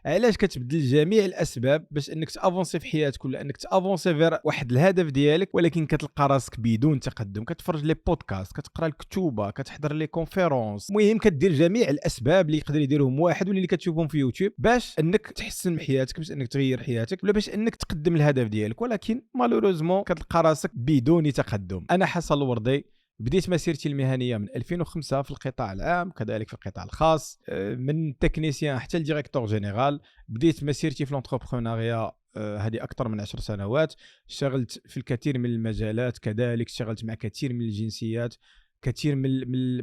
علاش كتبدل جميع الاسباب باش انك تافونسي في حياتك ولا انك تافونسي فير واحد الهدف ديالك، ولكن كتلقى راسك بدون تقدم. كتفرج لي بودكاست، كتقرا الكتوبه، كتحضر لي كونفيرونس، المهم كدير جميع الاسباب اللي يقدر يديرهم واحد ولا اللي كتشوفهم في يوتيوب باش انك تحسن من حياتك، باش انك تغير حياتك ولا باش انك تقدم الهدف ديالك، ولكن مالوروزمون كتلقى راسك بدون تقدم. انا حسن الوردي، بديت مسيرتي المهنيه من 2005 في القطاع العام كذلك في القطاع الخاص، من تكنيسيان حتى لديريكتور جينيرال. بديت مسيرتي في لونتربرونيا هذه اكثر من 10 سنوات. اشتغلت في الكثير من المجالات، كذلك اشتغلت مع كثير من الجنسيات، كثير من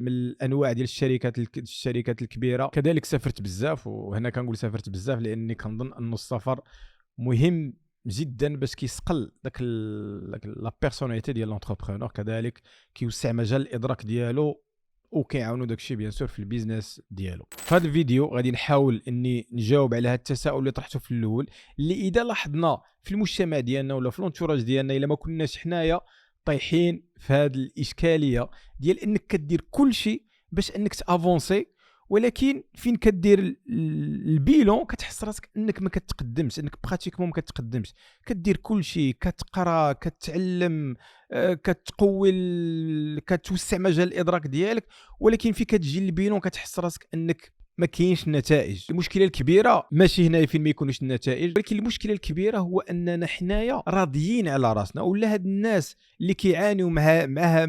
الانواع ديال الشركات الكبيره. كذلك سافرت بزاف، وهنا كنقول سافرت بزاف لاني كنظن ان السفر مهم جدا باش كيسقل داك لا بيرسوناليتي ديال لونتربرونور، كذلك كيوسع مجال الادراك ديالو وكيعاونوا داكشي بيان سور في البيزنس ديالو. في هذا الفيديو غادي نحاول اني نجاوب على هذا التساؤل اللي طرحته في الاول، اللي اذا لاحظنا في المجتمع ديالنا ولا في لونتوراج ديالنا الا ما كناش حنايا طايحين في هذه الاشكاليه ديال انك كدير كل شيء باش انك تافونسي، ولكن فين كدير البيلون كتحس راسك انك ما كتقدمش، انك براتيكمون ما كتقدمش. كدير كل شيء، كتقرا، كتعلم، كتقوي، كتوسع مجال الادراك ديالك، ولكن فين كتجي البيلون كتحس راسك انك ما كاينش النتائج. المشكله الكبيره ماشي هنا فين ما يكونوش النتائج، ولكن المشكله الكبيره هو اننا حنايا راضيين على راسنا، ولا هاد الناس اللي كيعانيوا معها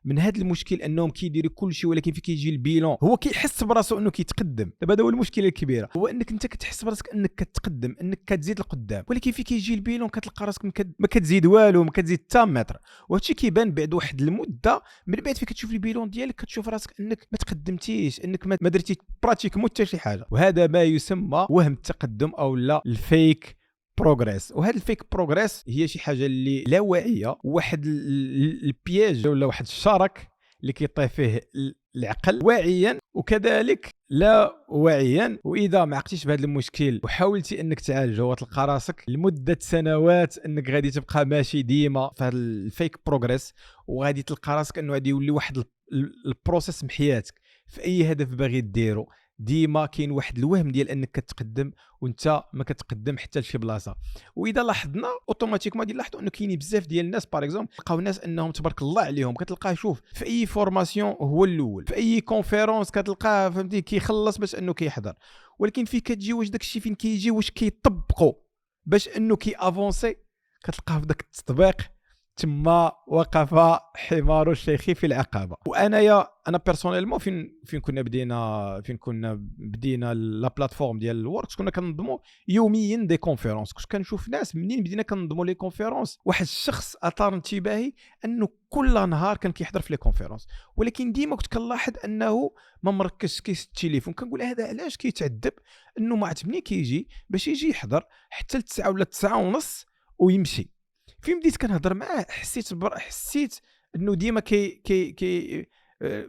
من هذا المشكل انهم كيديروا كل شيء ولكن في كيجي البيلون هو كيحس براسو انه كيتقدم. دابا هذا هو المشكله الكبيره، هو انك انت كتحس براسك انك كتقدم، انك كتزيد لقدام، ولكن في كيجي البيلون كتلقى راسك ما كتزيد والو، ما كتزيد حتى متر. وهادشي كيبان بعد واحد المده، من بعد فين كتشوف البيلون ديالك كتشوف راسك انك ما تقدمتيش، انك ما درتي براتيكمون حتى شي حاجه. وهذا ما يسمى وهم التقدم او لا الفيك بروغريس. وهذا الفيك بروغريس هي شي حاجه اللي لا واعيه، واحد البياج ولا واحد الشرك اللي كيطيح فيه العقل واعيا وكذلك لا واعيا. واذا ما عقتيش بهذا المشكل وحاولتي انك تعالجه وتلقى راسك لمده سنوات انك غادي تبقى ماشي ديما في هذا الفيك بروغريس، وغادي تلقى راسك انه غادي يولي واحد البروسيس من حياتك في اي هدف باغي ديرو ديما كاين واحد الوهم ديال انك كتقدم وانت ما كتقدم حتى لشي بلاصه. واذا لاحظنا اوتوماتيكمون غادي نلاحظوا انه كاينين بزاف ديال الناس باغ اكزومبل تلقاو ناس انهم تبارك الله عليهم كتلقاه شوف في اي فورماسيون هو الاول، في اي كونفيرونس كتلقاه فهمتي كيخلص باش انه كيحضر، ولكن فين كتجي واش داكشي فين كيجي واش كيطبقوا باش انه كي افونسي كتلقاه في داك التطبيق تما وقف حمار الشيخ في العقبه. انا بيرسونيلمون فين كنا بدينا لا بلاتفورم ديال الوركس كنا كننظموا يوميا دي كونفيرونس. كنت كنشوف ناس منين بدينا كننظموا لي كونفيرونس واحد الشخص اثار انتباهي انه كل نهار كان كيحضر في لي كونفيرونس، ولكن ديما كنت كنلاحظ انه ما مركزش كيس التليفون. كنقول هذا علاش كيتعذب انه ما عرفت منين كيجي باش يجي يحضر حتى ل 9 ولا 9 ونص ويمشي. فين بديت كنهضر معاه حسيت انه ديما كي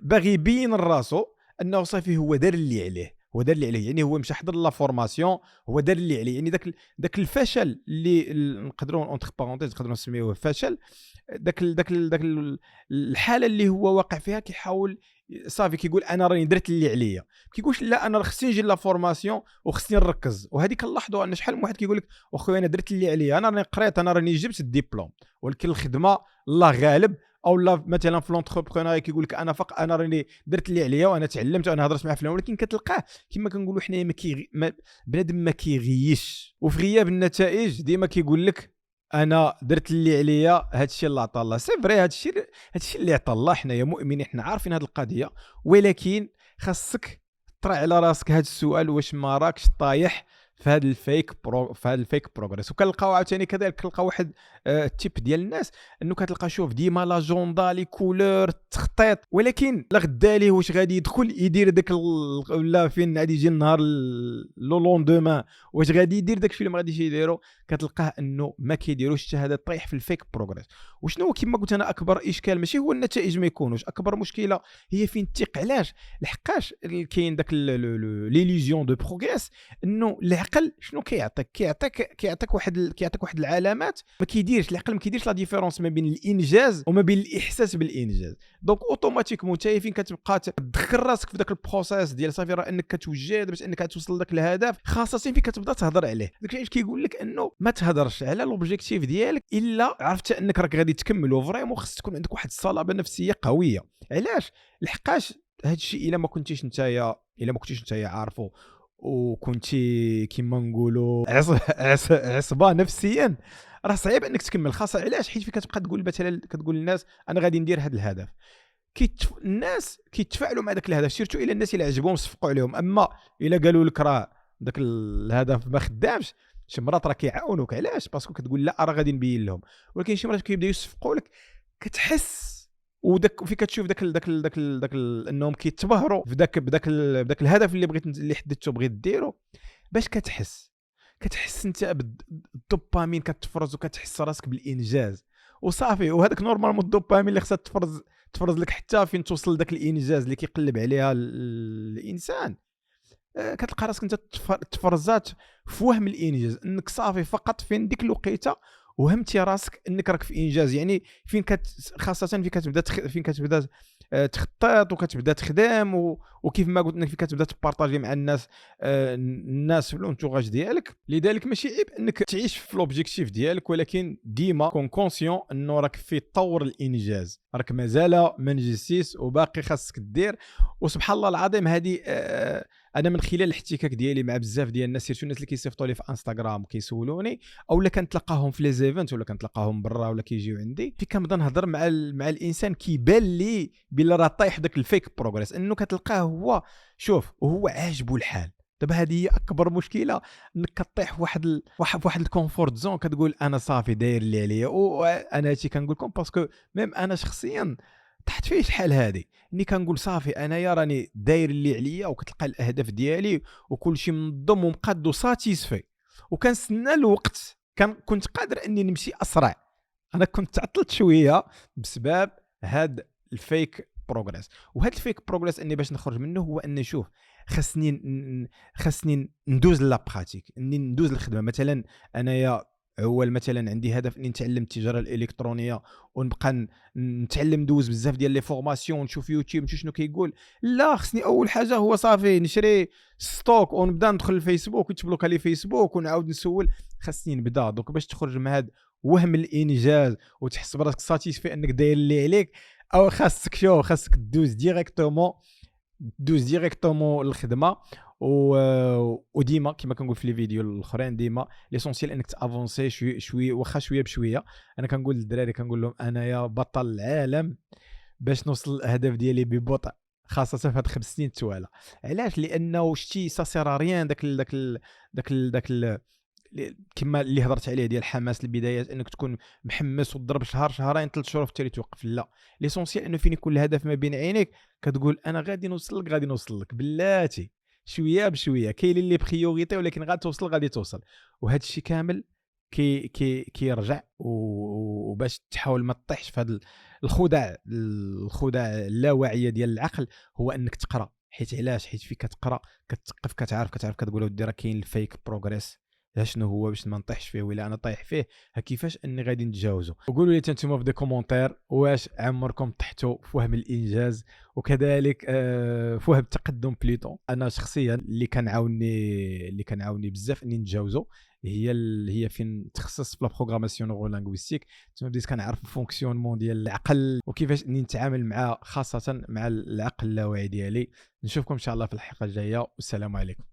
باغي يبين راسو انه صافي هو دار اللي عليه، يعني هو مشى حضر لا فورماسيون، هو دار اللي عليه. يعني داك الفشل اللي نقدروا اونتر بارونتيز نقدروا نسميوه فشل، داك الحاله اللي هو واقع فيها كيحاول صافي كيقول انا راني درت اللي عليا، كيقولش لا انا خصني نجي لا فورماسيون وخصني نركز. وهذه كنلاحظوا ان شحال من واحد كيقول لك واخويا انا درت اللي عليا، انا راني قريت، انا راني جبت الدبلوم، ولكن الخدمه الله غالب. او لا مثلا في لونتربرونيا كيقول لك انا راني درت اللي عليا وانا تعلمت وانا هضرت مع فلان، ولكن كتلقاه كما كنقولوا حنايا بنادم ما كيغيش، وفي غياب النتائج ديما كيقول لك انا درت اللي عليا، هادشي اللي عطا الله. سي فري هادشي اللي عطا الله، حنايا مؤمنين، حنا عارفين هاد القضيه، ولكن خاصك طرح على راسك هاد السؤال، واش ما راكش طايح في هذا الفيك بروغريس. وكنلقاو عاوتاني كذلك كنلقاو واحد التيب ديال الناس انه كتلقى شوف ديما لاجوندا لي كولور التخطيط، ولكن لا غدا ليه واش غادي يدخل يدير داك ولا فين غادي يجي النهار لو لوندومان واش غادي يدير داك الشيء اللي ما غاديش يديرو، كتلقاه انه ما كيديروش حتى هذا، طايح في الفيك بروغريس. وشنو كما قلت انا اكبر اشكال ماشي هو النتائج ما يكونوش، اكبر مشكله هي فين الثقه. علاش؟ لحقاش كاين داك ليليزيون دو بروغريس انه العقل شنو كيعطيك واحد العلامات ما كيديرش العقل، ما كيديرش لا ديفيرونس ما بين الانجاز وما بين الاحساس بالانجاز. دونك اوتوماتيكمون نتايا فين كتبقى تدخل راسك في داك البروسيس ديال صافي راه انك كتوجد باش انك توصل لذاك الهدف، خاصه فين كتبدا تهضر عليه. داكشي علاش كيقول لك انه ما تهضرش على لوبجيكتيف ديالك الا عرفت انك راك غادي تكمل، وفريمون خص تكون عندك واحد الصلابه نفسيه قويه. علاش؟ لحقاش هذا الشيء الا ما كنتيش نتايا عارفه وكنتي كيما نقولوا عصبه نفسيا، راه صعيب انك تكمل. خاصه علاش؟ حيت كتبقى تقول مثلا كتقول للناس انا غادي ندير هذا الهدف، الناس كيتفاعلوا مع داك الهدف، سيرتو الى الناس اللي عجبهم صفقوا عليهم. اما الا قالوا لك راه داك الهدف ما خدامش، شي مرات راه كيعاونوك. علاش؟ باسكو كتقول لا راه غادي نبين لهم. ولكن شي مرات كيبداو يصفقوا لك كتحس، وداك فين كتشوف انهم كيتبهروا في بداك الهدف اللي اللي حددته بغيت ديرو، باش كتحس انت بالدوبامين كتفرز، وكتحس راسك بالانجاز وصافي. وهذاك نورمالمون الدوبامين اللي خصها تفرز لك حتى فين توصل لذاك الانجاز اللي كيقلب عليها الانسان. كتلقى راسك انت تفرزات في وهم الانجاز، انك صافي فقط فين ديك الوقيته وهمتي راسك انك راك في انجاز. يعني فين خاصه فين كتبدا تخطط وكتبدا تخدم، وكيف ما قلت انك فين كتبدا تبارطاجي مع الناس في الانتوراج ديالك. لذلك ماشي عيب انك تعيش في لوبجيكتيف ديالك، ولكن ديما كون كونسيون انه راك في طور الانجاز، راك مازال ما نجزتيش وباقي خاصك دير. وسبحان الله العظيم هذه انا من خلال الاحتكاك ديالي مع بزاف ديال الناس، سيرتو الناس اللي كيصيفطوا لي في انستغرام وكيسولوني، او لا كنتلاقاهم في لي زيفنت ولا كنتلاقاهم برا ولا كيجيو عندي، في كنبدا نهضر مع الانسان كيبان لي بلا راه طايح داك الفيك بروغريس، انه كتلقاه هو شوف وهو عاجبو الحال. دابا هذه هي اكبر مشكله، انك كطيح في واحد الكومفورت زون، كتقول انا صافي داير اللي عليا. وانا هادشي كنقول لكم باسكو ميم انا شخصيا تحت فيه شحال هادي، اني كنقول صافي انايا راني داير اللي عليا، وكتلقى الاهداف ديالي وكل شيء منظم ومقاد وساتيسفي، وكنستنى الوقت. كنت قادر اني نمشي اسرع، انا كنت تعطلت شويه بسبب هاد الفيك بروغريس. وهاد الفيك بروغريس اني باش نخرج منه هو اني نشوف خاصني ندوز لا براتيك، اني ندوز الخدمه. مثلا انايا اول مثلا عندي هدف اني نتعلم التجاره الالكترونيه، ونبقى نتعلم ندوز بزاف ديال لي فورماسيون، نشوف يوتيوب نشوف شنو كيقول. لا، خصني اول حاجه هو صافي نشري ستوك ونبدا ندخل الفيسبوك وتبلوكا لي فيسبوك ونعاود نسول. خاصني نبدا دوك باش تخرج من هذا وهم الانجاز وتحس براسك ساتيسفي انك داير اللي عليك. او خاصك دوز ديريكتومون للخدمه. وديما كما كنقول في لي فيديو الاخرين، ديما ليسونسيال انك تافونسي شويه واخا شويه بشويه. انا كنقول للدراري كنقول لهم انايا بطل العالم باش نوصل الاهداف ديالي ببطء، خاصه في هاد 5 سنين التوالى. علاش؟ لانه شتي ساسيراريان داك كما اللي هضرت عليه ديال الحماس البدايات، انك تكون محمس وتضرب شهر شهرين 3 شهور في توقف. لا، ليسونسيال انه فين يكون الهدف ما بين عينيك كتقول انا غادي نوصل لك بلاتي شويه بشويه. كاين اللي بريوريتي ولكن غادي توصل. وهذا الشيء كامل كيرجع وباش تحاول ما تطيحش في هذا الخداع اللاواعيه ديال العقل، هو انك تقرا. حيت علاش؟ حيت فيك كتقرا كتثقف كتعرف كتقول ودي راه كاين الفيك بروغريس، شنو هو باش ما نطيحش فيه، ولا انا طايح فيه كيفاش اني غادي نتجاوزو. وقولوا لي نتوما في دي كومونتير واش عمركم طحتوا في وهم الانجاز وكذلك في وهم التقدم بليتو. انا شخصيا اللي كنعاوني بزاف اني نتجاوزو هي فين تخصص في لا بروغراماسيون نورو لينغويستيك. تما بديت كنعرف الفونكسيونمون ديال العقل وكيفاش اني نتعامل مع خاصه مع العقل اللاواعي ديالي. نشوفكم ان شاء الله في الحلقه الجايه، والسلام عليكم.